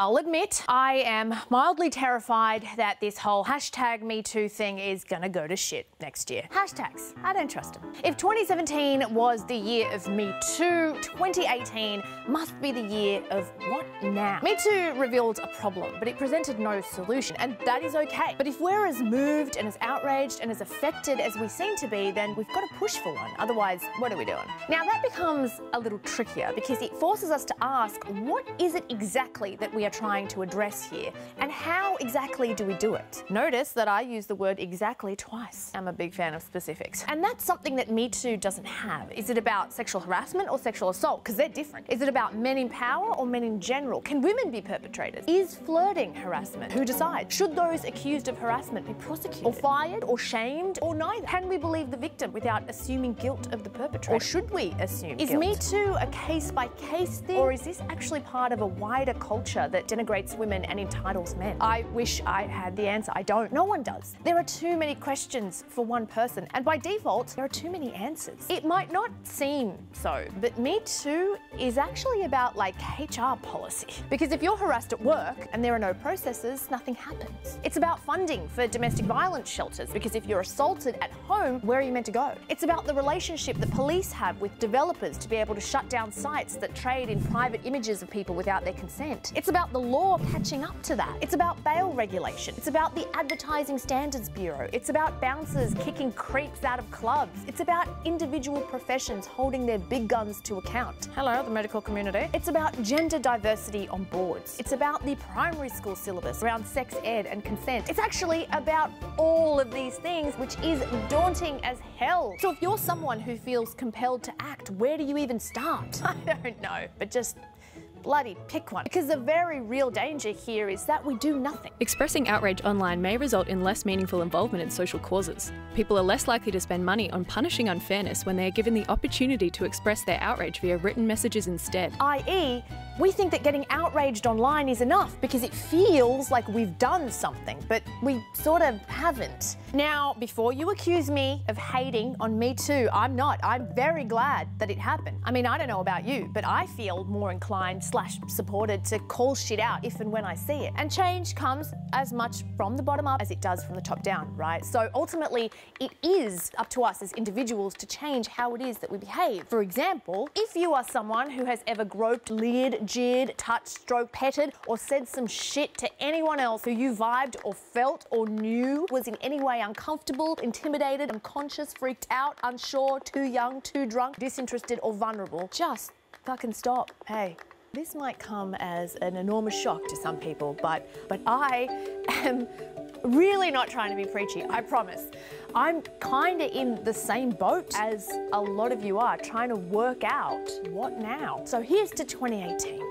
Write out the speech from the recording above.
I'll admit, I am mildly terrified that this whole #MeToo thing is gonna go to shit next year. Hashtags, I don't trust them. If 2017 was the year of Me Too, 2018 must be the year of what now? Me Too revealed a problem, but it presented no solution, and that is okay. But if we're as moved and as outraged and as affected as we seem to be, then we've got to push for one. Otherwise, what are we doing? Now that becomes a little trickier because it forces us to ask, what is it exactly that we are trying to address here, and how exactly do we do it? Notice that I use the word exactly twice. I'm a big fan of specifics. And that's something that Me Too doesn't have. Is it about sexual harassment or sexual assault? Because they're different. Is it about men in power or men in general? Can women be perpetrators? Is flirting harassment? Who decides? Should those accused of harassment be prosecuted or fired or shamed or neither? Can we believe the victim without assuming guilt of the perpetrator? Or should we assume guilt? Is Me Too a case-by-case thing, or is this actually part of a wider culture that denigrates women and entitles men? I wish I had the answer. I don't. No one does. There are too many questions for one person, and by default, there are too many answers. It might not seem so, but Me Too is actually about like HR policy. Because if you're harassed at work and there are no processes, nothing happens. It's about funding for domestic violence shelters, because if you're assaulted at home, where are you meant to go? It's about the relationship that police have with developers to be able to shut down sites that trade in private images of people without their consent. It's about the law catching up to that. It's about bail regulation. It's about the Advertising Standards Bureau. It's about bouncers kicking creeps out of clubs. It's about individual professions holding their big guns to account. Hello, the medical community. It's about gender diversity on boards. It's about the primary school syllabus around sex ed and consent. It's actually about all of these things, which is daunting as hell. So if you're someone who feels compelled to act, where do you even start? I don't know, but just bloody pick one. Because the very real danger here is that we do nothing. Expressing outrage online may result in less meaningful involvement in social causes. People are less likely to spend money on punishing unfairness when they are given the opportunity to express their outrage via written messages instead. i.e., we think that getting outraged online is enough because it feels like we've done something, but we sort of haven't. Now, before you accuse me of hating on Me Too, I'm not. I'm very glad that it happened. I mean, I don't know about you, but I feel more inclined / supported to call shit out if and when I see it. And change comes as much from the bottom up as it does from the top down, right? So ultimately, it is up to us as individuals to change how it is that we behave. For example, if you are someone who has ever groped, leered, jeered, touched, stroked, petted, or said some shit to anyone else who you vibed or felt or knew was in any way uncomfortable, intimidated, unconscious, freaked out, unsure, too young, too drunk, disinterested, or vulnerable, just fucking stop. Hey. This might come as an enormous shock to some people, but I am really not trying to be preachy, I promise. I'm kinda in the same boat as a lot of you are, trying to work out what now. So here's to 2018.